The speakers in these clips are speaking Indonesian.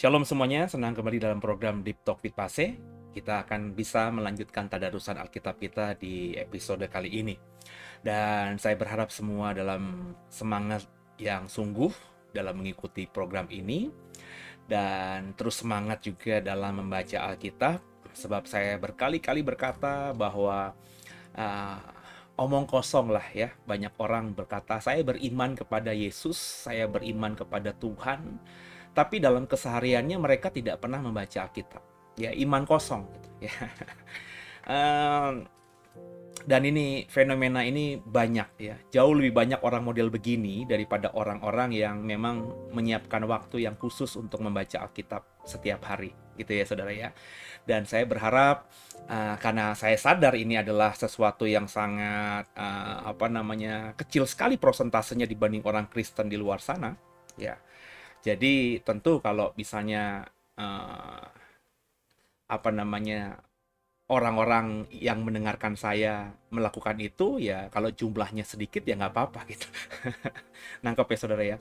Shalom semuanya, senang kembali dalam program Deep Talk with Pase. Kita akan bisa melanjutkan tadarusan Alkitab kita di episode kali ini. Dan saya berharap semua dalam semangat yang sungguh dalam mengikuti program ini. Dan terus semangat juga dalam membaca Alkitab. Sebab saya berkali-kali berkata bahwa omong kosong lah ya. Banyak orang berkata, saya beriman kepada Yesus, saya beriman kepada Tuhan. Tapi dalam kesehariannya mereka tidak pernah membaca Alkitab. Ya, iman kosong gitu ya. Dan ini fenomena ini banyak ya. Jauh lebih banyak orang model begini daripada orang-orang yang memang menyiapkan waktu yang khusus untuk membaca Alkitab setiap hari gitu ya Saudara ya. Dan saya berharap karena saya sadar ini adalah sesuatu yang sangat kecil sekali prosentasenya dibanding orang Kristen di luar sana ya. Jadi tentu kalau misalnya orang-orang yang mendengarkan saya melakukan itu ya, kalau jumlahnya sedikit ya nggak apa-apa gitu. Nangkep ya Saudara ya.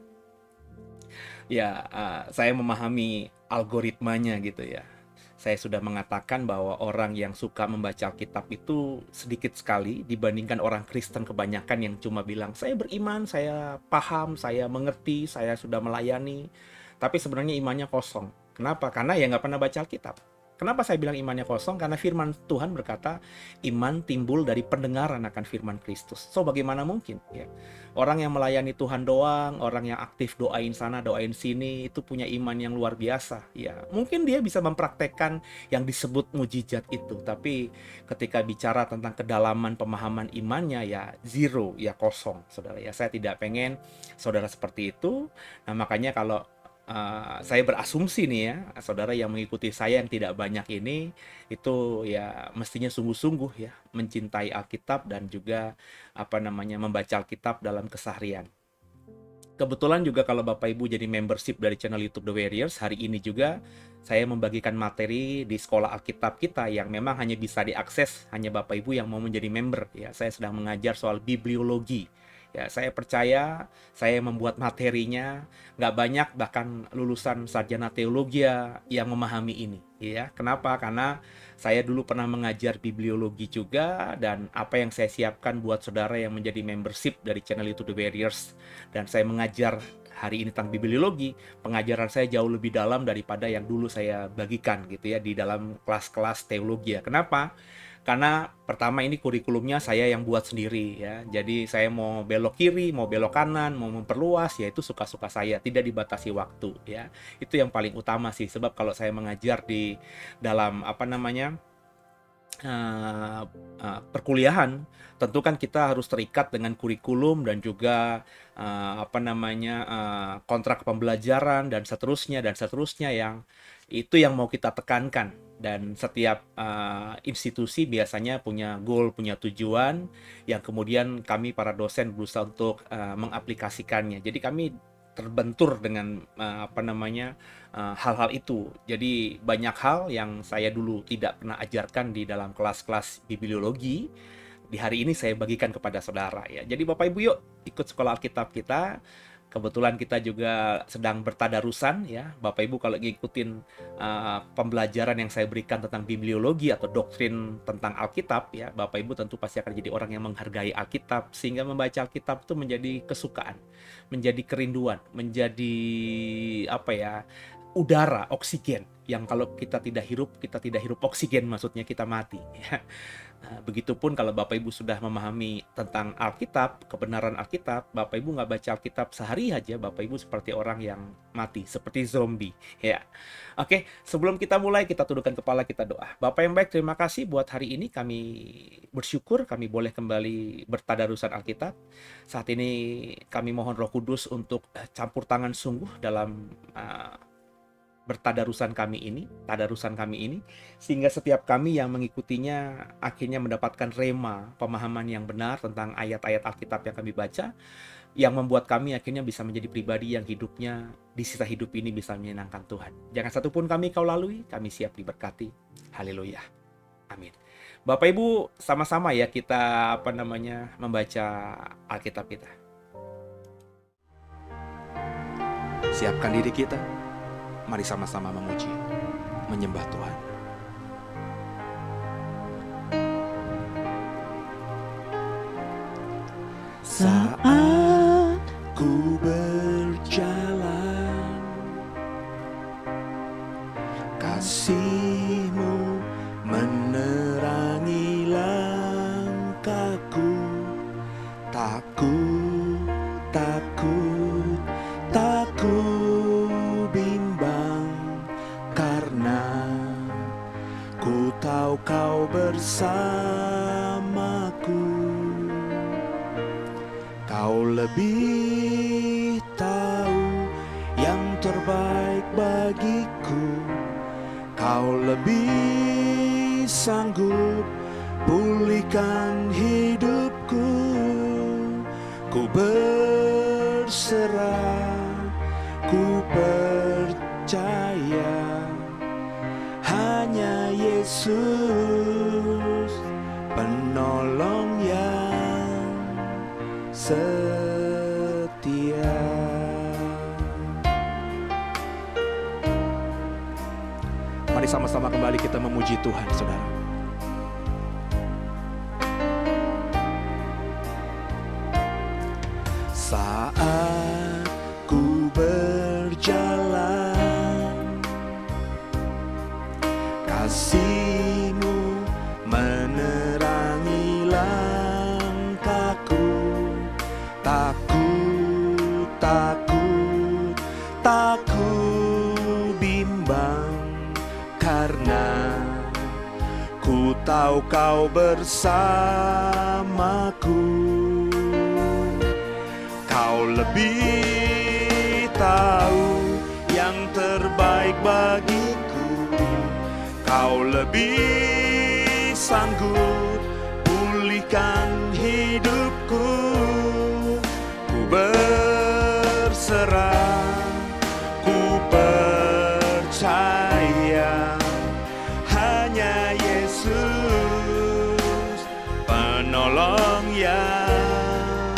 Ya, saya memahami algoritmanya gitu ya. Saya sudah mengatakan bahwa orang yang suka membaca Alkitab itu sedikit sekali dibandingkan orang Kristen kebanyakan yang cuma bilang, saya beriman, saya paham, saya mengerti, saya sudah melayani. Tapi sebenarnya imannya kosong. Kenapa? Karena ya nggak pernah baca Alkitab. Kenapa saya bilang imannya kosong? Karena firman Tuhan berkata, iman timbul dari pendengaran akan firman Kristus. So, bagaimana mungkin? Ya. Orang yang melayani Tuhan doang, orang yang aktif doain sana, doain sini, itu punya iman yang luar biasa. Ya, mungkin dia bisa mempraktekkan yang disebut mujizat itu. Tapi ketika bicara tentang kedalaman pemahaman imannya, ya zero, ya kosong. Saudara, ya saya tidak pengen saudara seperti itu. Nah, makanya kalau saya berasumsi nih ya, saudara yang mengikuti saya yang tidak banyak ini, itu ya mestinya sungguh-sungguh ya mencintai Alkitab dan juga membaca Alkitab dalam keseharian. Kebetulan juga kalau Bapak Ibu jadi membership dari channel YouTube The Warriors, hari ini juga saya membagikan materi di sekolah Alkitab kita yang memang hanya bisa diakses hanya Bapak Ibu yang mau menjadi member ya. Saya sedang mengajar soal bibliologi. Ya, saya percaya saya membuat materinya nggak banyak bahkan lulusan sarjana teologi yang memahami ini. Ya, kenapa? Karena saya dulu pernah mengajar bibliologi juga dan apa yang saya siapkan buat saudara yang menjadi membership dari channel YouTube The Warriors dan saya mengajar hari ini tentang bibliologi, pengajaran saya jauh lebih dalam daripada yang dulu saya bagikan gitu ya di dalam kelas-kelas teologi ya. Kenapa? Karena pertama ini kurikulumnya saya yang buat sendiri ya. Jadi saya mau belok kiri, mau belok kanan, mau memperluas ya itu suka-suka saya, tidak dibatasi waktu ya. Itu yang paling utama sih sebab kalau saya mengajar di dalam perkuliahan, tentu kan kita harus terikat dengan kurikulum dan juga kontrak pembelajaran dan seterusnya yang Itu yang mau kita tekankan. Dan setiap institusi biasanya punya goal, punya tujuan yang kemudian kami para dosen berusaha untuk mengaplikasikannya. Jadi kami terbentur dengan hal-hal itu. Jadi banyak hal yang saya dulu tidak pernah ajarkan di dalam kelas-kelas bibliologi, di hari ini saya bagikan kepada saudara ya. Jadi Bapak Ibu yuk ikut sekolah Alkitab kita. Kebetulan kita juga sedang bertadarusan ya. Bapak Ibu kalau ngikutin pembelajaran yang saya berikan tentang bibliologi atau doktrin tentang Alkitab ya, Bapak Ibu tentu pasti akan jadi orang yang menghargai Alkitab, sehingga membaca Alkitab itu menjadi kesukaan, menjadi kerinduan, menjadi udara, oksigen yang kalau kita tidak hirup oksigen, maksudnya kita mati ya. Begitupun kalau Bapak Ibu sudah memahami tentang Alkitab, kebenaran Alkitab, Bapak Ibu nggak baca Alkitab sehari aja, Bapak Ibu seperti orang yang mati, seperti zombie ya. Oke, sebelum kita mulai, kita tundukkan kepala, kita doa. Bapak yang baik, terima kasih buat hari ini. Kami bersyukur kami boleh kembali bertadarusan Alkitab. Saat ini kami mohon Roh Kudus untuk campur tangan sungguh dalam tadarusan kami ini, sehingga setiap kami yang mengikutinya akhirnya mendapatkan rema, pemahaman yang benar tentang ayat-ayat Alkitab yang kami baca, yang membuat kami akhirnya bisa menjadi pribadi yang hidupnya di sisa hidup ini bisa menyenangkan Tuhan. Jangan satupun kami kau lalui, kami siap diberkati. Haleluya. Amin. Bapak Ibu, sama-sama ya kita membaca Alkitab kita. Siapkan diri kita. Mari sama-sama memuji, menyembah Tuhan. Saat ku berjalan, kasih-Mu menerangi langkahku. Tak ku bimbang, karena ku tahu Kau bersamaku. Kau lebih tahu yang terbaik bagiku. Kau lebih sanggup pulihkan hidupku. Ku berserah, ku percaya, hanya Yesus penolong yang setia. Mari sama-sama kembali kita memuji Tuhan, saudara. Saat ku berjalan, kasih-Mu menerangi langkahku. Tak ku bimbang, karena ku tahu Kau bersamaku. Kau lebih tahu yang terbaik bagiku. Kau lebih sanggup pulihkan hidupku. Ku berserah, ku percaya, hanya Yesus penolong yang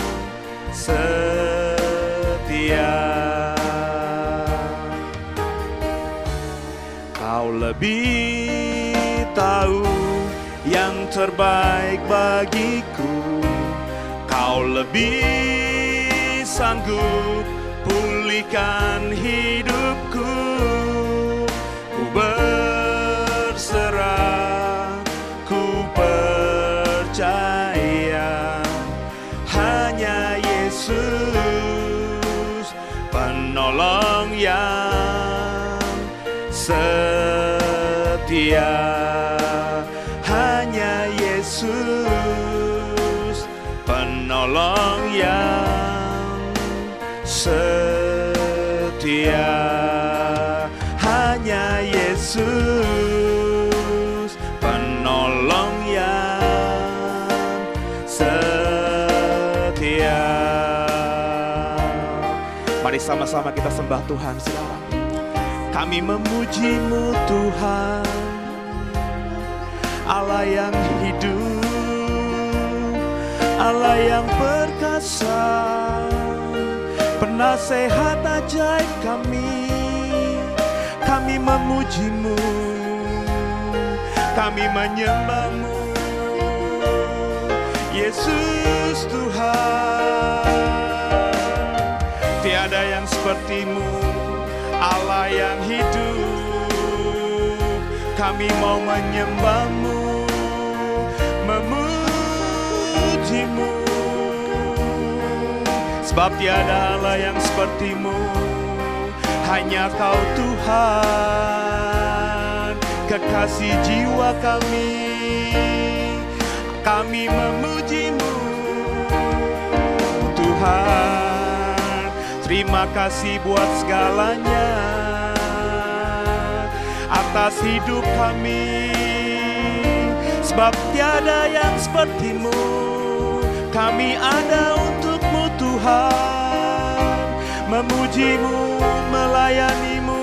setia. Kau lebih tahu yang terbaik bagiku. Kau lebih sanggup pulihkan hidupku. Ku berserah, ku percaya, hanya Yesus penolong yang setia. Hanya Yesus penolong yang setia. Hanya Yesus Yesus, penolong yang setia. Mari sama-sama kita sembah Tuhan, saudara. Kami memuji-Mu Tuhan, Allah yang hidup, Allah yang perkasa, penasehat ajaib kami. Kami memuji-Mu, kami menyembah-Mu, Yesus Tuhan. Tiada yang seperti-Mu, Allah yang hidup. Kami mau menyembah-Mu, memuji-Mu, sebab tiada Allah yang seperti-Mu. Hanya Kau Tuhan, kekasih jiwa kami. Kami memuji-Mu Tuhan. Terima kasih buat segalanya, atas hidup kami, sebab tiada yang seperti-Mu. Kami ada untuk-Mu Tuhan, memuji-Mu, melayani-Mu,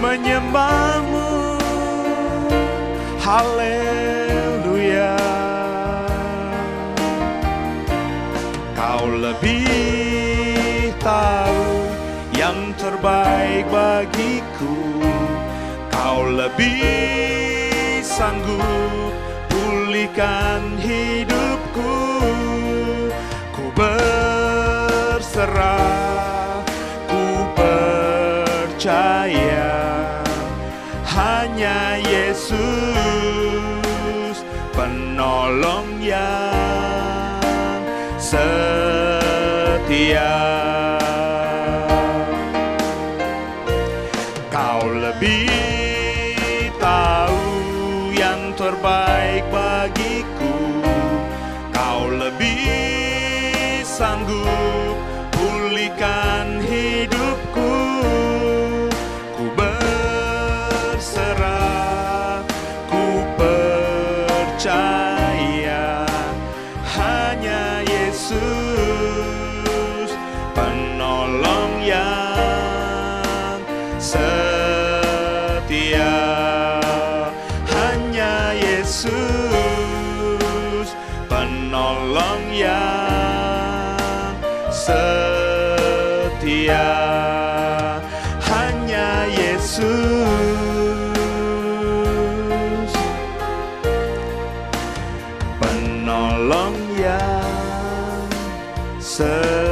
menyembah-Mu. Haleluya. Kau lebih tahu yang terbaik bagiku. Kau lebih sanggup pulihkan hidupku. Ku berserah, ku percaya, hanya Yesus penolong yang setia. Kau lebih tahu yang terbaik bagiku. Kau lebih sanggup pulihkan hidupku. Ku berserah, ku percaya, hanya Yesus penolong yang setia. Hanya Yesus penolong yang setia. Hanya Yesus penolong yang setia.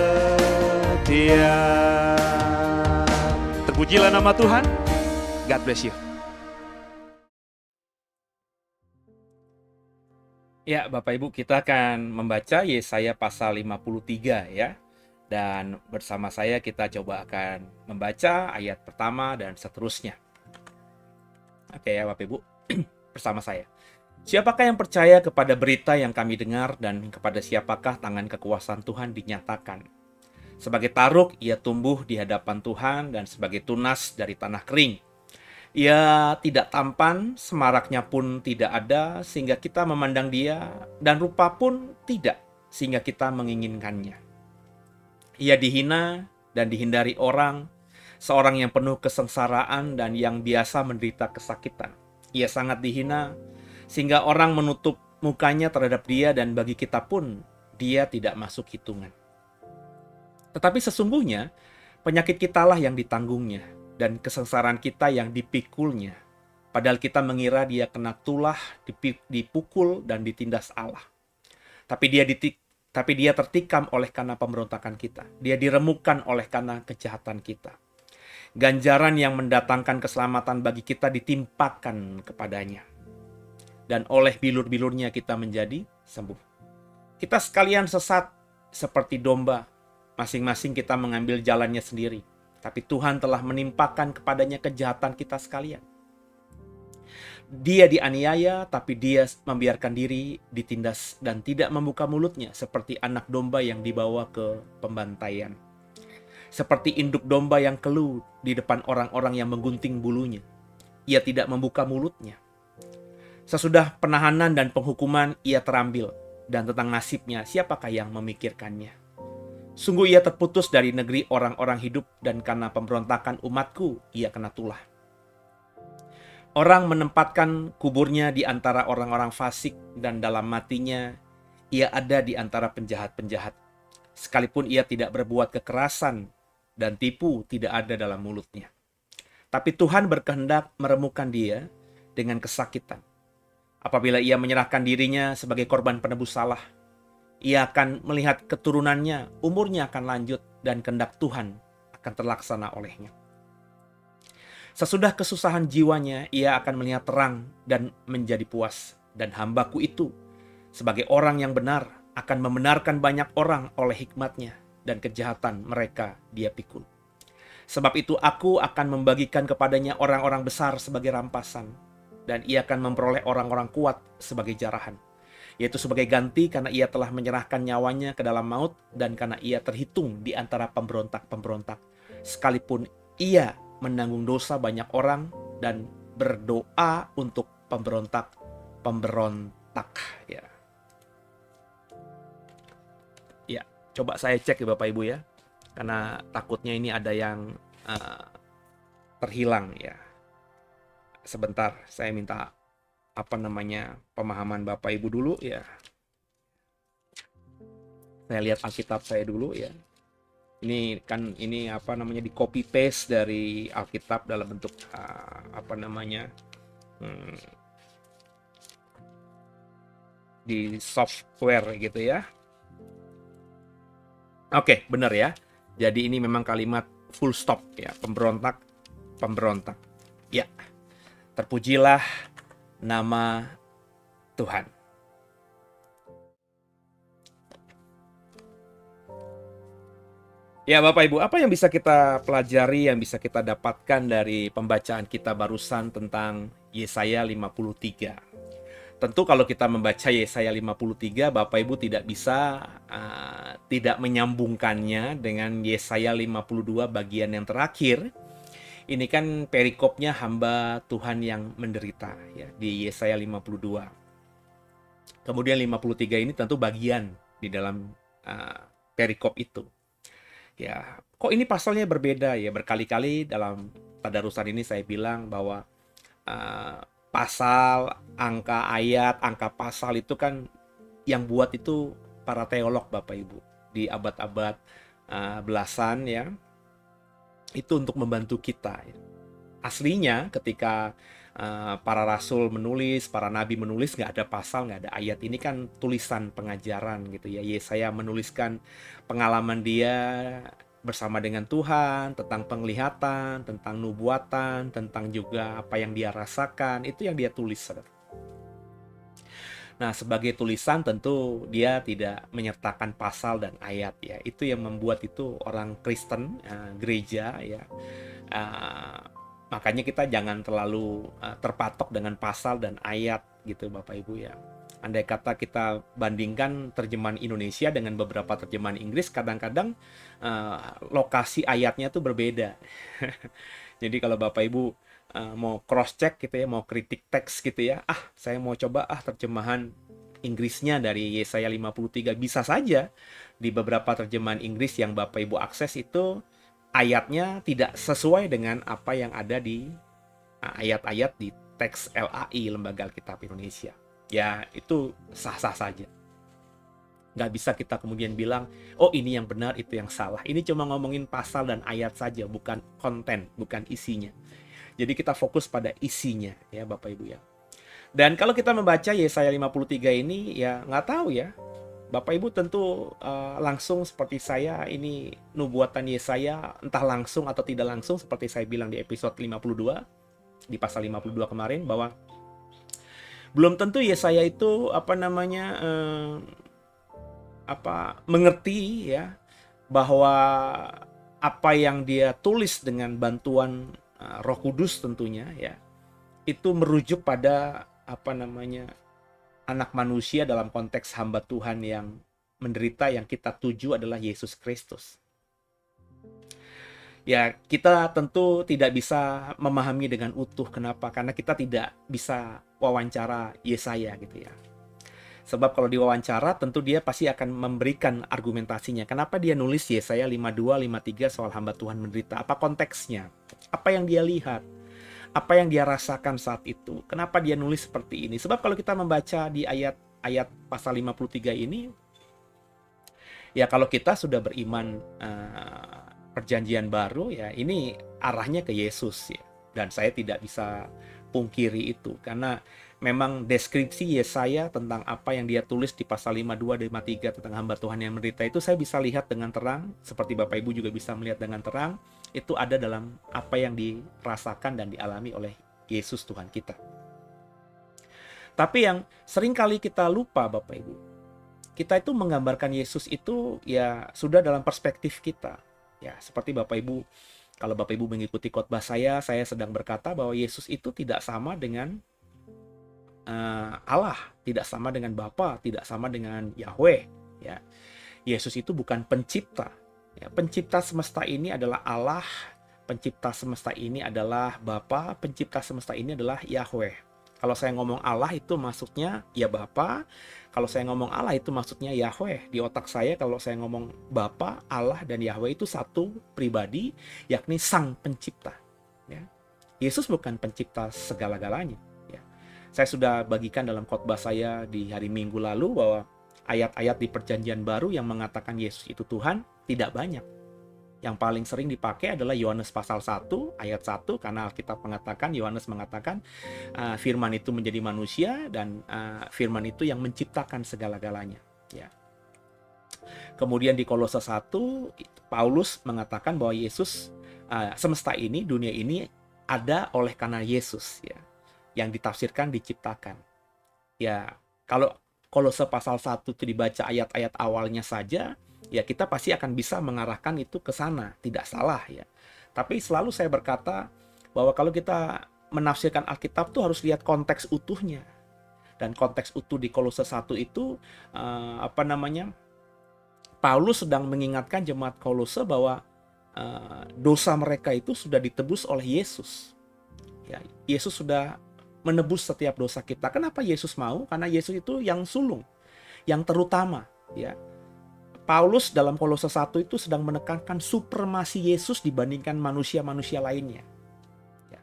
Terpujilah nama Tuhan. God bless you. Ya, Bapak Ibu, kita akan membaca Yesaya pasal 53 ya. Dan bersama saya kita coba akan membaca ayat pertama dan seterusnya. Oke ya Bapak Ibu, bersama saya. Siapakah yang percaya kepada berita yang kami dengar, dan kepada siapakah tangan kekuasaan Tuhan dinyatakan? Sebagai taruk ia tumbuh di hadapan Tuhan, dan sebagai tunas dari tanah kering. Ia tidak tampan, semaraknya pun tidak ada, sehingga kita memandang dia, dan rupa pun tidak, sehingga kita menginginkannya. Ia dihina dan dihindari orang, seorang yang penuh kesengsaraan dan yang biasa menderita kesakitan. Ia sangat dihina, sehingga orang menutup mukanya terhadap dia, dan bagi kita pun dia tidak masuk hitungan. Tetapi sesungguhnya penyakit kitalah yang ditanggungnya, dan kesengsaraan kita yang dipikulnya. Padahal kita mengira dia kena tulah, dipukul, dan ditindas Allah. Tapi dia tertikam oleh karena pemberontakan kita. Dia diremukkan oleh karena kejahatan kita. Ganjaran yang mendatangkan keselamatan bagi kita ditimpakan kepadanya. Dan oleh bilur-bilurnya kita menjadi sembuh. Kita sekalian sesat seperti domba. Masing-masing kita mengambil jalannya sendiri. Tapi Tuhan telah menimpakan kepadanya kejahatan kita sekalian. Dia dianiaya, tapi dia membiarkan diri ditindas dan tidak membuka mulutnya, seperti anak domba yang dibawa ke pembantaian. Seperti induk domba yang keluh di depan orang-orang yang menggunting bulunya. ia tidak membuka mulutnya. Sesudah penahanan dan penghukuman, ia terambil, dan tentang nasibnya, siapakah yang memikirkannya? Sungguh ia terputus dari negeri orang-orang hidup, dan karena pemberontakan umatku, ia kena tulah. Orang menempatkan kuburnya di antara orang-orang fasik, dan dalam matinya, ia ada di antara penjahat-penjahat. Sekalipun ia tidak berbuat kekerasan dan tipu tidak ada dalam mulutnya. Tapi Tuhan berkehendak meremukkan dia dengan kesakitan. Apabila ia menyerahkan dirinya sebagai korban penebus salah, ia akan melihat keturunannya, umurnya akan lanjut, dan kehendak Tuhan akan terlaksana olehnya. Sesudah kesusahan jiwanya, ia akan melihat terang dan menjadi puas. Dan hambaku itu, sebagai orang yang benar, akan membenarkan banyak orang oleh hikmatnya, dan kejahatan mereka dia pikul. Sebab itu aku akan membagikan kepadanya orang-orang besar sebagai rampasan, dan ia akan memperoleh orang-orang kuat sebagai jarahan, yaitu sebagai ganti karena ia telah menyerahkan nyawanya ke dalam maut, dan karena ia terhitung di antara pemberontak-pemberontak, sekalipun ia menanggung dosa banyak orang dan berdoa untuk pemberontak-pemberontak. Ya, coba saya cek ya Bapak Ibu ya, karena takutnya ini ada yang terhilang ya. Sebentar, saya minta pemahaman Bapak Ibu dulu ya. Saya lihat Alkitab saya dulu ya. Ini kan di copy paste dari Alkitab dalam bentuk di software gitu ya. Oke, benar ya. Jadi ini memang kalimat full stop ya, pemberontak. Ya. Terpujilah nama Tuhan. Ya Bapak Ibu, apa yang bisa kita pelajari, yang bisa kita dapatkan dari pembacaan kita barusan tentang Yesaya 53? Tentu kalau kita membaca Yesaya 53, Bapak Ibu tidak bisa tidak menyambungkannya dengan Yesaya 52 bagian yang terakhir. Ini kan perikopnya hamba Tuhan yang menderita ya, di Yesaya 52. Kemudian 53 ini tentu bagian di dalam perikop itu. Ya, kok ini pasalnya berbeda ya? Berkali-kali dalam tadarusan ini saya bilang bahwa pasal, angka ayat, angka pasal itu kan yang buat itu para teolog Bapak Ibu di abad-abad belasan ya. Itu untuk membantu kita. Ya. Aslinya ketika para rasul menulis, para nabi menulis, nggak ada pasal, nggak ada ayat. Ini kan tulisan pengajaran gitu ya. Yesaya menuliskan pengalaman dia bersama dengan Tuhan, tentang penglihatan, tentang nubuatan, tentang juga apa yang dia rasakan. Itu yang dia tulis. Nah, sebagai tulisan tentu dia tidak menyertakan pasal dan ayat ya. Itu yang membuat itu orang Kristen, gereja ya. Makanya kita jangan terlalu terpatok dengan pasal dan ayat gitu Bapak Ibu ya. Andai kata kita bandingkan terjemahan Indonesia dengan beberapa terjemahan Inggris, kadang-kadang lokasi ayatnya tuh berbeda. Jadi kalau Bapak Ibu mau cross check gitu ya, mau kritik teks gitu ya, saya mau coba terjemahan Inggrisnya dari Yesaya 53, bisa saja di beberapa terjemahan Inggris yang Bapak Ibu akses itu ayatnya tidak sesuai dengan apa yang ada di ayat-ayat di teks LAI, Lembaga Alkitab Indonesia. Ya, itu sah-sah saja. Nggak bisa kita kemudian bilang, oh ini yang benar, itu yang salah. Ini cuma ngomongin pasal dan ayat saja, bukan konten, bukan isinya. Jadi kita fokus pada isinya ya Bapak Ibu ya. Dan kalau kita membaca Yesaya 53 ini ya nggak tahu ya. Bapak Ibu tentu langsung seperti saya, ini nubuatan Yesaya entah langsung atau tidak langsung seperti saya bilang di episode 52, di pasal 52 kemarin, bahwa belum tentu Yesaya itu mengerti ya bahwa apa yang dia tulis dengan bantuan Roh Kudus tentunya ya, itu merujuk pada anak manusia dalam konteks hamba Tuhan yang menderita, yang kita tuju adalah Yesus Kristus. Ya, kita tentu tidak bisa memahami dengan utuh. Kenapa? Karena kita tidak bisa wawancara Yesaya gitu ya. Sebab kalau diwawancara tentu dia pasti akan memberikan argumentasinya. Kenapa dia nulis Yesaya 52, 53 soal hamba Tuhan menderita? Apa konteksnya? Apa yang dia lihat? Apa yang dia rasakan saat itu? Kenapa dia nulis seperti ini? Sebab kalau kita membaca di ayat pasal 53 ini, ya kalau kita sudah beriman perjanjian baru, ya ini arahnya ke Yesus ya. Dan saya tidak bisa pungkiri itu, karena memang deskripsi Yesaya tentang apa yang dia tulis di pasal 52 dan 53 tentang hamba Tuhan yang menderita itu saya bisa lihat dengan terang, seperti Bapak Ibu juga bisa melihat dengan terang, itu ada dalam apa yang dirasakan dan dialami oleh Yesus Tuhan kita. Tapi yang sering kali kita lupa Bapak Ibu, kita itu menggambarkan Yesus itu ya sudah dalam perspektif kita. Ya, seperti Bapak Ibu, kalau Bapak Ibu mengikuti khotbah saya sedang berkata bahwa Yesus itu tidak sama dengan Allah, tidak sama dengan Bapa, tidak sama dengan Yahweh. Ya, Yesus itu bukan pencipta. Ya, pencipta semesta ini adalah Allah, pencipta semesta ini adalah Bapa, pencipta semesta ini adalah Yahweh. Kalau saya ngomong Allah itu maksudnya ya Bapa. Kalau saya ngomong Allah itu maksudnya Yahweh. Di otak saya kalau saya ngomong Bapa, Allah, dan Yahweh itu satu pribadi, yakni Sang Pencipta. Ya. Yesus bukan pencipta segala-galanya. Ya. Saya sudah bagikan dalam khotbah saya di hari Minggu lalu bahwa ayat-ayat di Perjanjian Baru yang mengatakan Yesus itu Tuhan tidak banyak. Yang paling sering dipakai adalah Yohanes pasal 1 ayat 1, karena Alkitab mengatakan, Yohanes mengatakan firman itu menjadi manusia dan firman itu yang menciptakan segala-galanya. Ya. Kemudian di Kolose 1 Paulus mengatakan bahwa Yesus semesta ini, dunia ini ada oleh karena Yesus ya, yang ditafsirkan diciptakan. Ya, kalau Kolose pasal 1 itu dibaca ayat-ayat awalnya saja, ya kita pasti akan bisa mengarahkan itu ke sana, tidak salah ya. Tapi selalu saya berkata bahwa kalau kita menafsirkan Alkitab tuh harus lihat konteks utuhnya. Dan konteks utuh di Kolose 1 itu Paulus sedang mengingatkan jemaat Kolose bahwa dosa mereka itu sudah ditebus oleh Yesus. Ya, Yesus sudah menebus setiap dosa kita. Kenapa Yesus mau? Karena Yesus itu yang sulung, yang terutama ya. Paulus dalam Kolose 1 itu sedang menekankan supremasi Yesus dibandingkan manusia-manusia lainnya. Ya.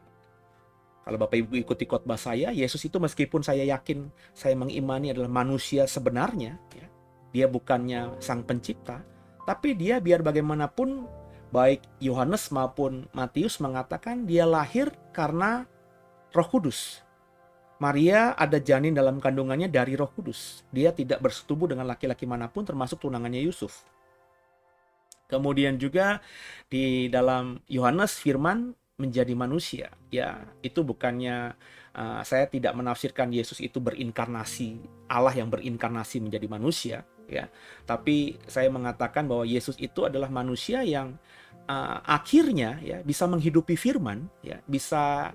Kalau Bapak Ibu ikuti khotbah saya, Yesus itu meskipun saya yakin, saya mengimani adalah manusia sebenarnya, ya, dia bukannya sang pencipta, tapi dia biar bagaimanapun, baik Yohanes maupun Matius mengatakan dia lahir karena Roh Kudus. Maria ada janin dalam kandungannya dari Roh Kudus. Dia tidak bersetubuh dengan laki-laki manapun termasuk tunangannya Yusuf. Kemudian juga di dalam Yohanes firman menjadi manusia. Ya, itu bukannya saya tidak menafsirkan Yesus itu berinkarnasi, Allah yang berinkarnasi menjadi manusia ya. Tapi saya mengatakan bahwa Yesus itu adalah manusia yang akhirnya ya bisa menghidupi firman ya, bisa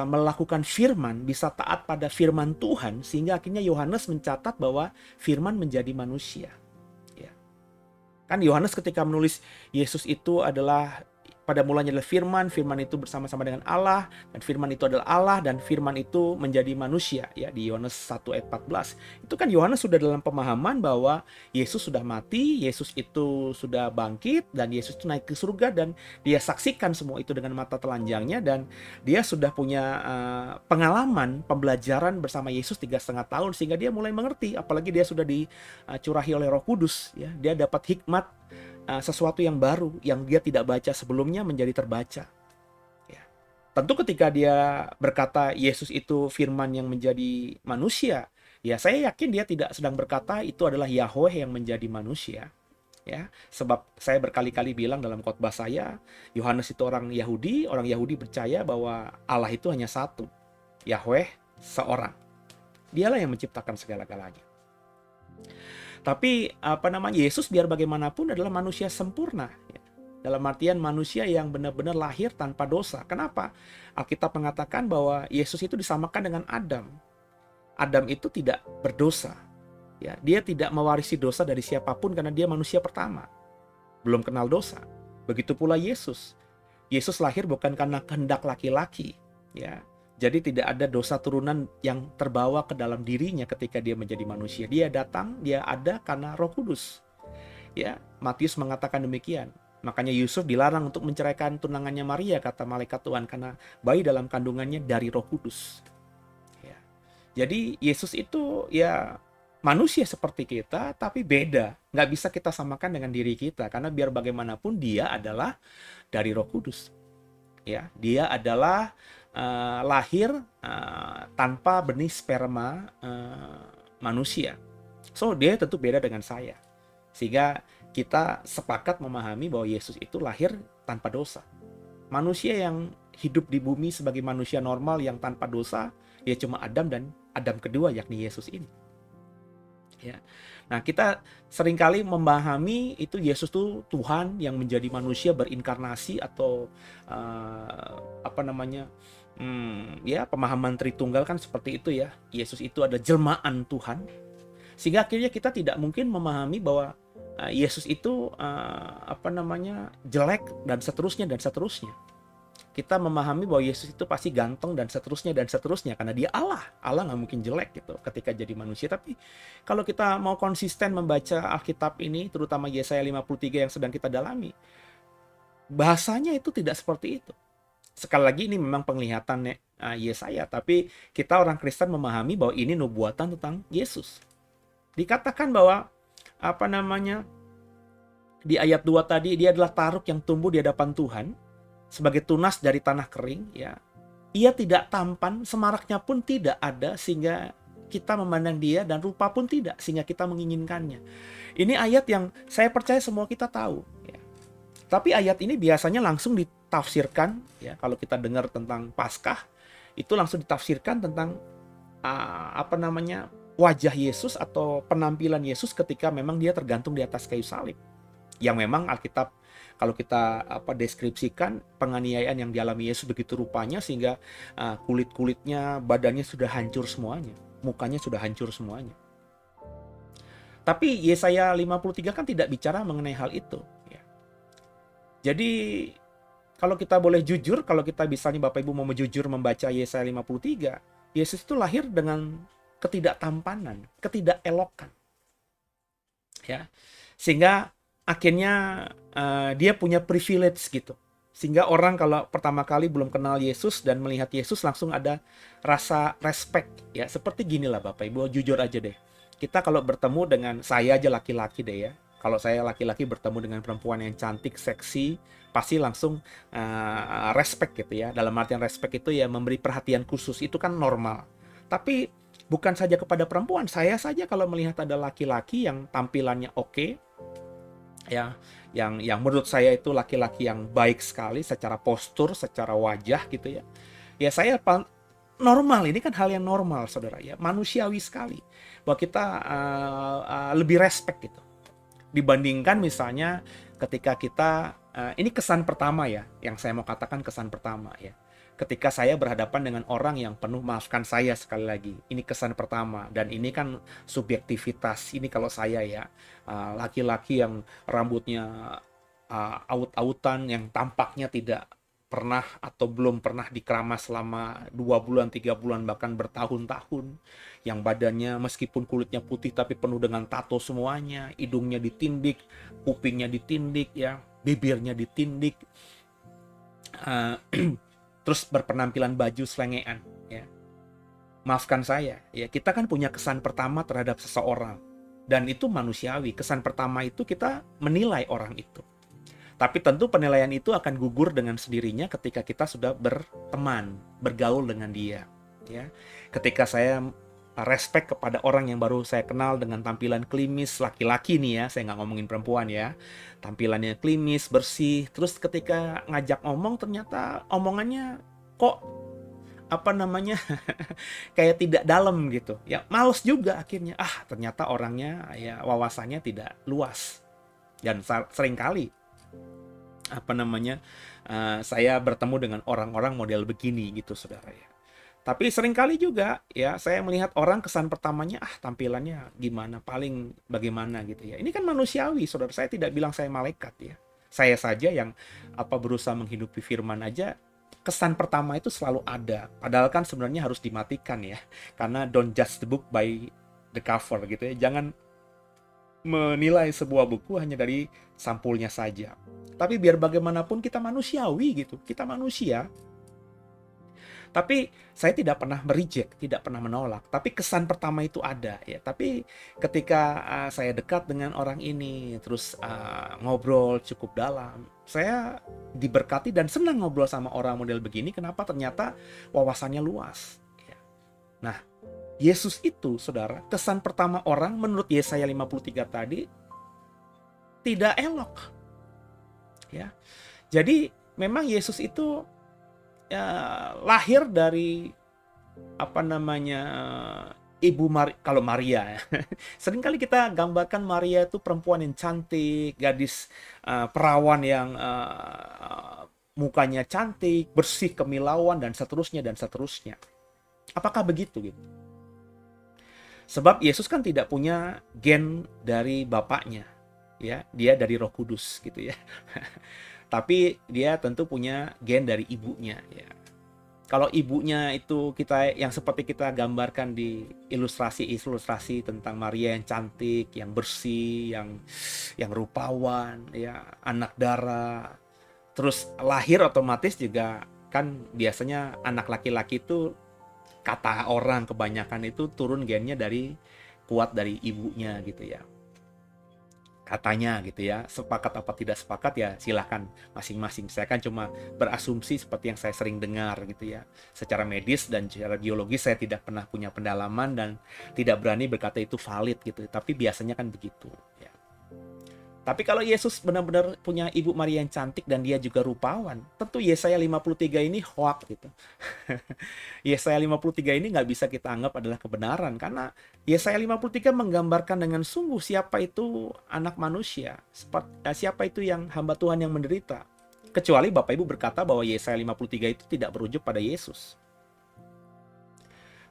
melakukan firman, bisa taat pada firman Tuhan, sehingga akhirnya Yohanes mencatat bahwa firman menjadi manusia ya. Kan Yohanes ketika menulis Yesus itu adalah pada mulanya adalah firman, firman itu bersama-sama dengan Allah, dan firman itu adalah Allah, dan firman itu menjadi manusia ya, di Yohanes 1 ayat 14. Itu kan Yohanes sudah dalam pemahaman bahwa Yesus sudah mati, Yesus itu sudah bangkit, dan Yesus itu naik ke surga, dan dia saksikan semua itu dengan mata telanjangnya, dan dia sudah punya pengalaman pembelajaran bersama Yesus 3,5 tahun, sehingga dia mulai mengerti, apalagi dia sudah dicurahi oleh Roh Kudus ya, dia dapat hikmat, sesuatu yang baru yang dia tidak baca sebelumnya menjadi terbaca. Ya. Tentu ketika dia berkata Yesus itu firman yang menjadi manusia, ya saya yakin dia tidak sedang berkata itu adalah Yahweh yang menjadi manusia. Ya, sebab saya berkali-kali bilang dalam khotbah saya, Yohanes itu orang Yahudi percaya bahwa Allah itu hanya satu, Yahweh seorang. Dialah yang menciptakan segala-galanya. Tapi Yesus biar bagaimanapun adalah manusia sempurna ya. Dalam artian manusia yang benar-benar lahir tanpa dosa. Kenapa? Alkitab mengatakan bahwa Yesus itu disamakan dengan Adam. Adam itu tidak berdosa ya. Dia tidak mewarisi dosa dari siapapun karena dia manusia pertama, belum kenal dosa. Begitu pula Yesus. Yesus lahir bukan karena kehendak laki-laki, ya. Jadi tidak ada dosa turunan yang terbawa ke dalam dirinya ketika dia menjadi manusia. Dia datang, dia ada karena Roh Kudus. Ya, Matius mengatakan demikian. Makanya Yusuf dilarang untuk menceraikan tunangannya Maria, kata malaikat Tuhan, karena bayi dalam kandungannya dari Roh Kudus. Ya. Jadi Yesus itu ya manusia seperti kita, tapi beda. Nggak bisa kita samakan dengan diri kita, karena biar bagaimanapun dia adalah dari Roh Kudus. Ya, dia adalah lahir tanpa benih sperma manusia. So dia tentu beda dengan saya. Sehingga kita sepakat memahami bahwa Yesus itu lahir tanpa dosa. Manusia yang hidup di bumi sebagai manusia normal yang tanpa dosa, ya cuma Adam dan Adam kedua, yakni Yesus ini. Ya. Nah, kita seringkali memahami itu Yesus itu Tuhan yang menjadi manusia berinkarnasi atau ya pemahaman Tritunggal kan seperti itu ya. Yesus itu ada jelmaan Tuhan. Sehingga akhirnya kita tidak mungkin memahami bahwa Yesus itu jelek dan seterusnya dan seterusnya. Kita memahami bahwa Yesus itu pasti ganteng dan seterusnya karena dia Allah. Allah nggak mungkin jelek gitu ketika jadi manusia. Tapi kalau kita mau konsisten membaca Alkitab ini, terutama Yesaya 53 yang sedang kita dalami, bahasanya itu tidak seperti itu. Sekali lagi ini memang penglihatan Yesaya, tapi kita orang Kristen memahami bahwa ini nubuatan tentang Yesus. Dikatakan bahwa di ayat 2 tadi, dia adalah taruk yang tumbuh di hadapan Tuhan sebagai tunas dari tanah kering, ya. Ia tidak tampan, semaraknya pun tidak ada sehingga kita memandang dia, dan rupa pun tidak sehingga kita menginginkannya. Ini ayat yang saya percaya semua kita tahu, ya. Tapi ayat ini biasanya langsung ditafsirkan, ya, kalau kita dengar tentang Paskah, itu langsung ditafsirkan tentang wajah Yesus atau penampilan Yesus ketika memang dia tergantung di atas kayu salib. Yang memang Alkitab, kalau kita deskripsikan penganiayaan yang dialami Yesus begitu rupanya sehingga kulit-kulitnya, badannya sudah hancur semuanya, mukanya sudah hancur semuanya. Tapi Yesaya 53 kan tidak bicara mengenai hal itu, ya. Jadi kalau kita boleh jujur, kalau kita misalnya Bapak Ibu mau jujur membaca Yesaya 53, Yesus itu lahir dengan ketidaktampanan, ketidakelokan, ya, sehingga akhirnya dia punya privilege gitu, sehingga orang kalau pertama kali belum kenal Yesus dan melihat Yesus langsung ada rasa respect, ya. Seperti ginilah Bapak Ibu, jujur aja deh, kita kalau bertemu dengan, saya aja laki-laki deh ya, kalau saya laki-laki bertemu dengan perempuan yang cantik, seksi, pasti langsung respect gitu ya. Dalam artian respect itu ya memberi perhatian khusus, itu kan normal. Tapi bukan saja kepada perempuan, saya saja kalau melihat ada laki-laki yang tampilannya oke, ya, yang menurut saya itu laki-laki yang baik sekali secara postur, secara wajah gitu ya. Ya saya normal, ini kan hal yang normal saudara ya, manusiawi sekali bahwa kita lebih respect gitu dibandingkan misalnya ketika kita ini kesan pertama ya, yang saya mau katakan kesan pertama ya. Ketika saya berhadapan dengan orang yang penuh, maafkan saya sekali lagi, ini kesan pertama, dan ini kan subjektivitas. Ini kalau saya ya, laki-laki yang rambutnya aut-autan, yang tampaknya tidak pernah atau belum pernah dikeramas selama 2 bulan, 3 bulan, bahkan bertahun-tahun, yang badannya meskipun kulitnya putih tapi penuh dengan tato semuanya, hidungnya ditindik, kupingnya ditindik, ya, bibirnya ditindik, terus berpenampilan baju selengean, ya. Maafkan saya, ya, kita kan punya kesan pertama terhadap seseorang, dan itu manusiawi. Kesan pertama itu kita menilai orang itu. Tapi tentu penilaian itu akan gugur dengan sendirinya ketika kita sudah berteman, bergaul dengan dia, ya. Ketika saya respect kepada orang yang baru saya kenal dengan tampilan klimis, laki-laki nih ya, saya nggak ngomongin perempuan ya, tampilannya klimis, bersih, terus ketika ngajak ngomong ternyata omongannya kok kayak tidak dalam gitu ya, males juga akhirnya, ternyata orangnya ya wawasannya tidak luas. Dan seringkali saya bertemu dengan orang-orang model begini gitu saudara ya. Tapi seringkali juga ya saya melihat orang kesan pertamanya tampilannya gimana, paling bagaimana gitu ya. Ini kan manusiawi saudara, saya tidak bilang saya malaikat ya. Saya saja yang berusaha menghidupi firman aja, kesan pertama itu selalu ada. Padahal kan sebenarnya harus dimatikan ya. Karena don't judge the book by the cover gitu ya. Jangan menilai sebuah buku hanya dari sampulnya saja. Tapi biar bagaimanapun kita manusiawi gitu. Kita manusia. Tapi saya tidak pernah mereject, tidak pernah menolak. Tapi kesan pertama itu ada ya. Tapi ketika saya dekat dengan orang ini, terus ngobrol cukup dalam, saya diberkati dan senang ngobrol sama orang model begini. Kenapa? Ternyata wawasannya luas. Ya. Nah, Yesus itu, saudara, kesan pertama orang menurut Yesaya 53 tadi tidak elok. Ya. Jadi memang Yesus itu lahir dari Ibu kalau Maria. Seringkali kita gambarkan Maria itu perempuan yang cantik, gadis perawan yang mukanya cantik, bersih, kemilauan, dan seterusnya dan seterusnya. Apakah begitu gitu? Sebab Yesus kan tidak punya gen dari bapaknya, ya, dia dari Roh Kudus gitu ya. Tapi dia tentu punya gen dari ibunya ya. Kalau ibunya itu yang seperti kita gambarkan di ilustrasi tentang Maria yang cantik, yang bersih, yang rupawan, ya, anak darah. Terus lahir otomatis juga kan biasanya anak laki-laki itu, kata orang kebanyakan itu turun gennya kuat dari ibunya gitu ya. Katanya gitu ya, sepakat apa tidak sepakat ya silahkan masing-masing. Saya kan cuma berasumsi seperti yang saya sering dengar gitu ya. Secara medis dan secara biologis saya tidak pernah punya pendalaman dan tidak berani berkata itu valid gitu. Tapi biasanya kan begitu ya. Tapi kalau Yesus benar-benar punya Ibu Maria yang cantik dan dia juga rupawan, tentu Yesaya 53 ini hoax gitu. Yesaya 53 ini nggak bisa kita anggap adalah kebenaran, karena Yesaya 53 menggambarkan dengan sungguh siapa itu anak manusia, siapa itu yang hamba Tuhan yang menderita. Kecuali Bapak Ibu berkata bahwa Yesaya 53 itu tidak merujuk pada Yesus.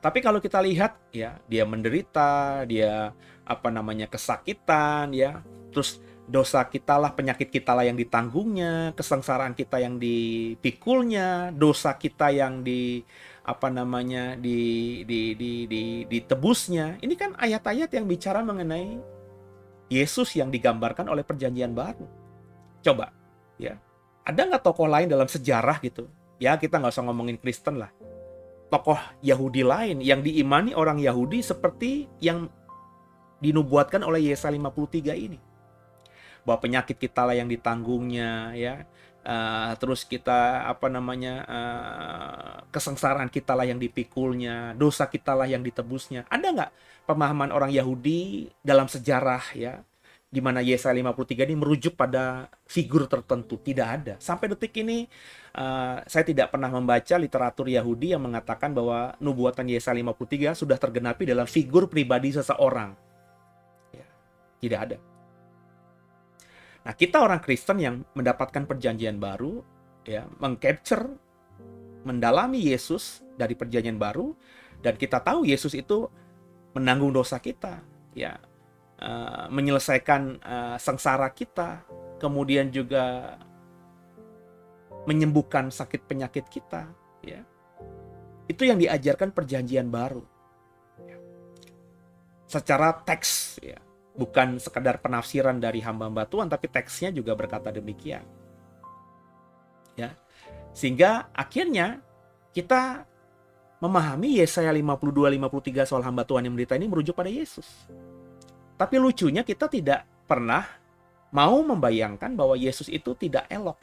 Tapi kalau kita lihat ya, dia menderita, dia kesakitan ya, terus dosa kita lah, penyakit kita lah yang ditanggungnya, kesengsaraan kita yang dipikulnya, dosa kita yang ditebusnya. Ini kan ayat-ayat yang bicara mengenai Yesus yang digambarkan oleh Perjanjian Baru. Coba, ya, ada nggak tokoh lain dalam sejarah gitu? Ya, kita nggak usah ngomongin Kristen lah. Tokoh Yahudi lain yang diimani orang Yahudi seperti yang dinubuatkan oleh Yesaya 53 ini. Bahwa penyakit kita lah yang ditanggungnya ya, terus kita kesengsaraan kita lah yang dipikulnya, dosa kita lah yang ditebusnya. Ada nggak pemahaman orang Yahudi dalam sejarah ya, di mana Yesaya 53 ini merujuk pada figur tertentu? Tidak ada. Sampai detik ini saya tidak pernah membaca literatur Yahudi yang mengatakan bahwa nubuatan Yesaya 53 sudah tergenapi dalam figur pribadi seseorang. Ya, tidak ada. Nah, kita orang Kristen yang mendapatkan Perjanjian Baru, ya, mengcapture, mendalami Yesus dari Perjanjian Baru, dan kita tahu Yesus itu menanggung dosa kita, ya, menyelesaikan sengsara kita, kemudian juga menyembuhkan sakit penyakit kita, ya. Itu yang diajarkan Perjanjian Baru, ya. Secara teks, ya. Bukan sekadar penafsiran dari hamba-hamba Tuhan, tapi teksnya juga berkata demikian. Ya. Sehingga akhirnya kita memahami Yesaya 52-53 soal hamba Tuhan yang menderita ini merujuk pada Yesus. Tapi lucunya kita tidak pernah mau membayangkan bahwa Yesus itu tidak elok.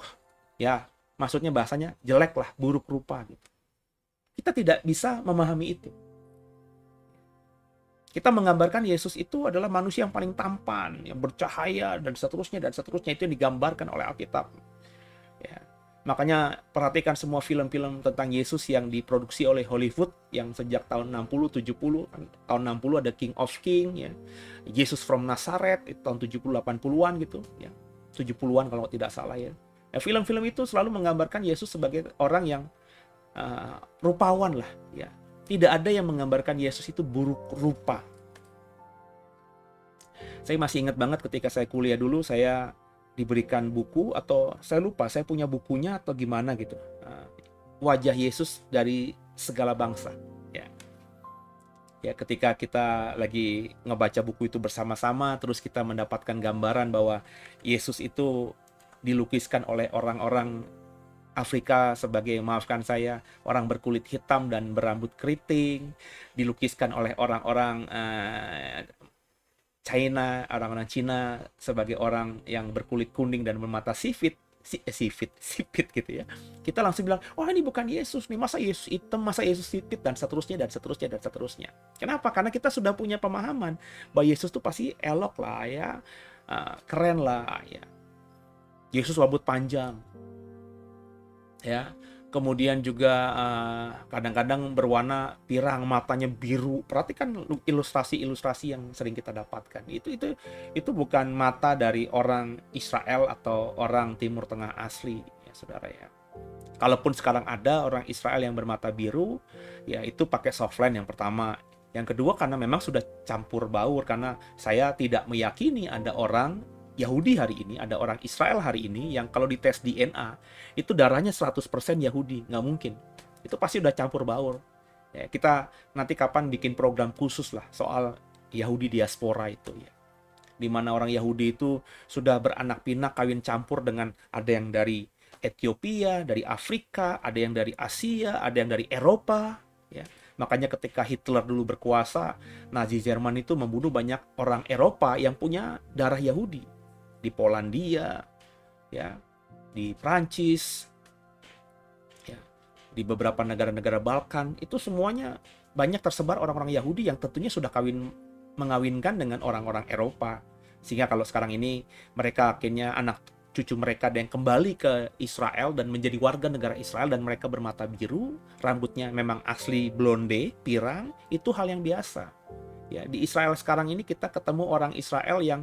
Ya, maksudnya bahasanya jelek lah, buruk rupa gitu. Kita tidak bisa memahami itu. Kita menggambarkan Yesus itu adalah manusia yang paling tampan, yang bercahaya, dan seterusnya. Itu yang digambarkan oleh Alkitab. Ya. Makanya perhatikan semua film-film tentang Yesus yang diproduksi oleh Hollywood yang sejak tahun 60-70. Tahun 60 ada King of King, ya. Jesus from Nazareth, itu tahun 70-80-an gitu. Ya. 70-an kalau tidak salah ya. Film-film itu selalu menggambarkan Yesus sebagai orang yang rupawan lah. Ya. Tidak ada yang menggambarkan Yesus itu buruk rupa. Saya masih ingat banget ketika saya kuliah dulu, saya diberikan buku, atau saya lupa, saya punya bukunya atau gimana gitu. Wajah Yesus dari segala bangsa. Ya, ya ketika kita lagi ngebaca buku itu bersama-sama, terus kita mendapatkan gambaran bahwa Yesus itu dilukiskan oleh orang-orang Afrika sebagai, maafkan saya, orang berkulit hitam dan berambut keriting, dilukiskan oleh orang-orang China, orang-orang Cina sebagai orang yang berkulit kuning dan bermata sipit, sipit gitu ya. Kita langsung bilang, oh ini bukan Yesus nih, masa Yesus hitam, masa Yesus sipit, dan seterusnya, dan seterusnya, dan seterusnya. Kenapa? Karena kita sudah punya pemahaman bahwa Yesus tuh pasti elok lah ya, keren lah ya. Yesus rambut panjang, ya. Kemudian juga kadang-kadang berwarna pirang, matanya biru. Perhatikan ilustrasi-ilustrasi yang sering kita dapatkan. Itu bukan mata dari orang Israel atau orang Timur Tengah asli, ya saudara ya. Kalaupun sekarang ada orang Israel yang bermata biru, ya itu pakai softline yang pertama. Yang kedua, karena memang sudah campur baur, karena saya tidak meyakini ada orang Yahudi hari ini, ada orang Israel hari ini yang kalau dites DNA itu darahnya 100% Yahudi, nggak mungkin. Itu pasti udah campur baur. Ya, kita nanti kapan bikin program khusus lah soal Yahudi diaspora itu ya. Di mana orang Yahudi itu sudah beranak pinak, kawin campur dengan, ada yang dari Ethiopia, dari Afrika, ada yang dari Asia, ada yang dari Eropa ya. Makanya ketika Hitler dulu berkuasa, Nazi Jerman itu membunuh banyak orang Eropa yang punya darah Yahudi. Di Polandia, ya, di Prancis, ya, di beberapa negara-negara Balkan, itu semuanya banyak tersebar orang-orang Yahudi yang tentunya sudah mengawinkan dengan orang-orang Eropa. Sehingga kalau sekarang ini mereka akhirnya anak cucu mereka ada yang kembali ke Israel dan menjadi warga negara Israel, dan mereka bermata biru, rambutnya memang asli blonde, pirang, itu hal yang biasa. Ya, di Israel sekarang ini kita ketemu orang Israel yang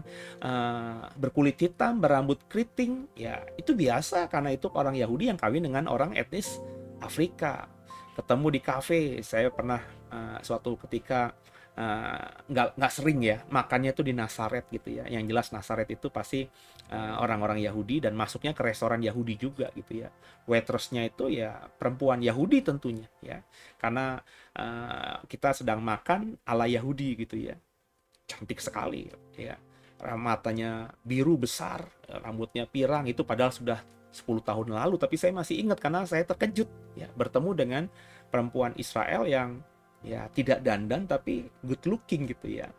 berkulit hitam, berambut keriting, ya itu biasa karena itu orang Yahudi yang kawin dengan orang etnis Afrika. Ketemu di kafe, saya pernah suatu ketika nggak sering ya makannya tuh di Nazaret gitu ya. Yang jelas Nazaret itu pasti orang-orang Yahudi dan masuknya ke restoran Yahudi juga gitu ya. Waitressnya itu ya perempuan Yahudi tentunya ya, karena kita sedang makan ala Yahudi gitu ya. Cantik sekali ya, matanya biru besar, rambutnya pirang, itu padahal sudah 10 tahun lalu, tapi saya masih ingat karena saya terkejut ya bertemu dengan perempuan Israel yang ya tidak dandan tapi good looking gitu ya.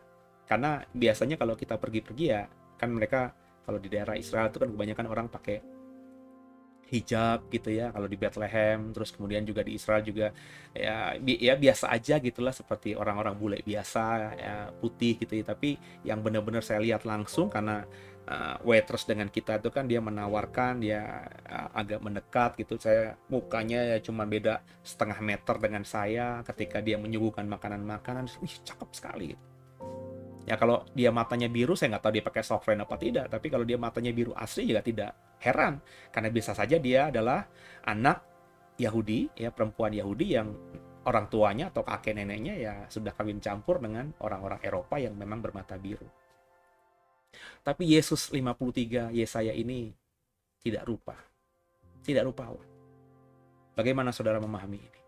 Karena biasanya kalau kita pergi-pergi ya kan mereka kalau di daerah Israel itu kan kebanyakan orang pakai hijab gitu ya, kalau di Bethlehem, terus kemudian juga di Israel juga ya, biasa aja gitulah, seperti orang-orang bule biasa ya, putih gitu ya. Tapi yang benar-benar saya lihat langsung, karena waitress dengan kita itu kan dia menawarkan, dia agak mendekat gitu, saya mukanya ya cuma beda setengah meter dengan saya, ketika dia menyuguhkan makanan-makanan, wih cakep sekali gitu. Ya kalau dia matanya biru, saya nggak tahu dia pakai software apa tidak, tapi kalau dia matanya biru asli juga tidak heran, karena bisa saja dia adalah anak Yahudi, ya perempuan Yahudi yang orang tuanya atau kakek neneknya ya sudah kawin campur dengan orang-orang Eropa yang memang bermata biru. Tapi Yesus 53 Yesaya ini tidak rupawan. Bagaimana saudara memahami ini?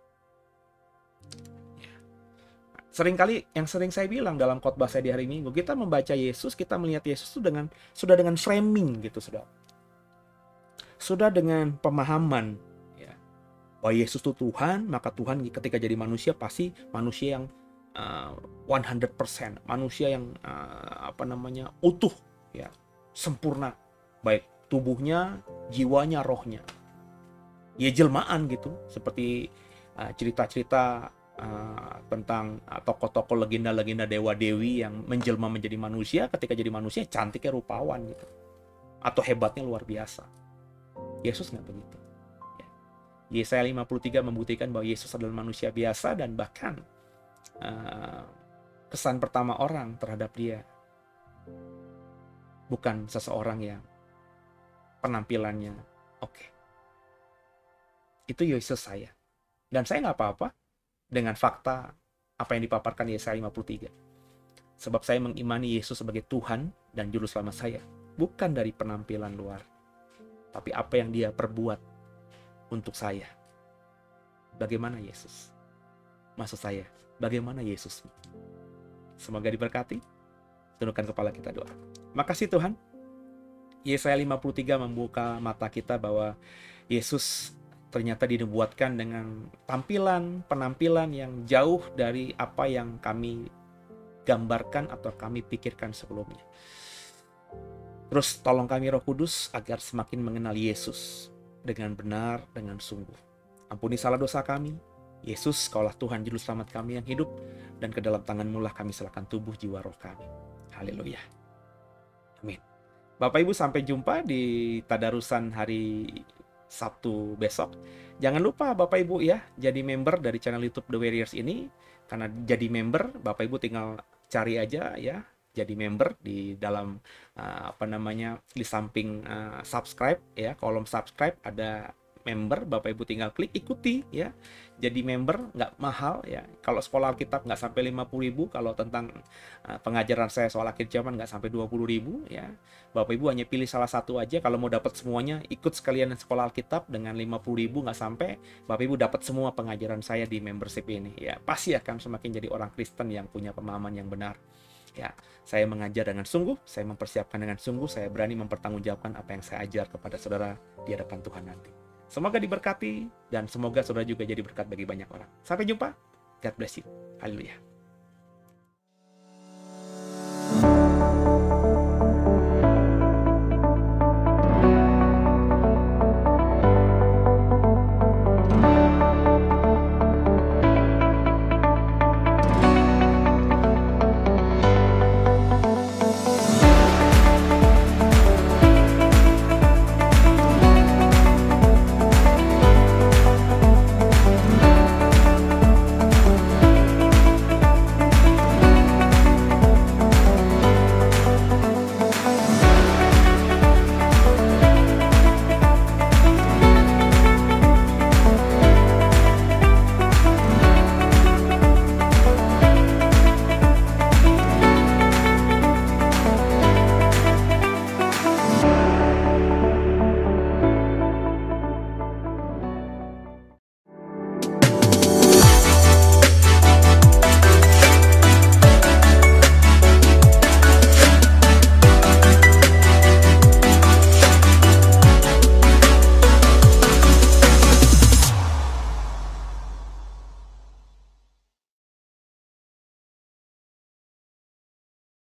Seringkali yang sering saya bilang dalam khotbah saya di hari Minggu, kita membaca Yesus, kita melihat Yesus itu sudah dengan framing gitu, sudah dengan pemahaman ya, bahwa Yesus itu Tuhan, maka Tuhan ketika jadi manusia pasti manusia yang 100%, manusia yang utuh ya, sempurna, baik tubuhnya, jiwanya, rohnya. Ya jelmaan gitu, seperti cerita-cerita tentang tokoh-tokoh legenda-legenda dewa-dewi yang menjelma menjadi manusia, ketika jadi manusia cantiknya rupawan gitu, atau hebatnya luar biasa. Yesus nggak begitu ya. Yesaya 53 membuktikan bahwa Yesus adalah manusia biasa, dan bahkan kesan pertama orang terhadap dia bukan seseorang yang penampilannya oke. Itu Yesus saya, dan saya nggak apa-apa dengan fakta apa yang dipaparkan Yesaya 53. Sebab saya mengimani Yesus sebagai Tuhan dan Juru Selamat saya. bukan dari penampilan luar, tapi apa yang dia perbuat untuk saya. Bagaimana Yesus? Maksud saya, bagaimana Yesus? Semoga diberkati. Tundukkan kepala kita doa. Makasih Tuhan. Yesaya 53 membuka mata kita bahwa Yesus ternyata dinubuatkan dengan penampilan yang jauh dari apa yang kami gambarkan atau kami pikirkan sebelumnya. Terus tolong kami Roh Kudus agar semakin mengenal Yesus dengan benar, dengan sungguh. Ampuni salah dosa kami. Yesus, Kaulah Tuhan Juru Selamat kami yang hidup, dan ke dalam tangan-Mu lah kami serahkan tubuh, jiwa, roh kami. Haleluya. Amin. Bapak Ibu, sampai jumpa di tadarusan hari Sabtu besok. Jangan lupa Bapak Ibu ya, jadi member dari channel YouTube The Warriors ini. Karena jadi member, Bapak Ibu tinggal cari aja ya, jadi member di dalam di samping subscribe ya, kolom subscribe ada member, Bapak Ibu tinggal klik ikuti ya. Jadi member nggak mahal ya. Kalau sekolah Alkitab nggak sampai 50.000, kalau tentang pengajaran saya soal akhir zaman nggak sampai 20.000 ya. Bapak Ibu hanya pilih salah satu aja. Kalau mau dapat semuanya, ikut sekalian sekolah Alkitab dengan 50.000 nggak sampai, Bapak Ibu dapat semua pengajaran saya di membership ini ya. Pasti akan semakin jadi orang Kristen yang punya pemahaman yang benar. Ya, saya mengajar dengan sungguh, saya mempersiapkan dengan sungguh, saya berani mempertanggungjawabkan apa yang saya ajar kepada saudara di hadapan Tuhan nanti. Semoga diberkati, dan semoga saudara juga jadi berkat bagi banyak orang. Sampai jumpa. God bless you. Haleluya.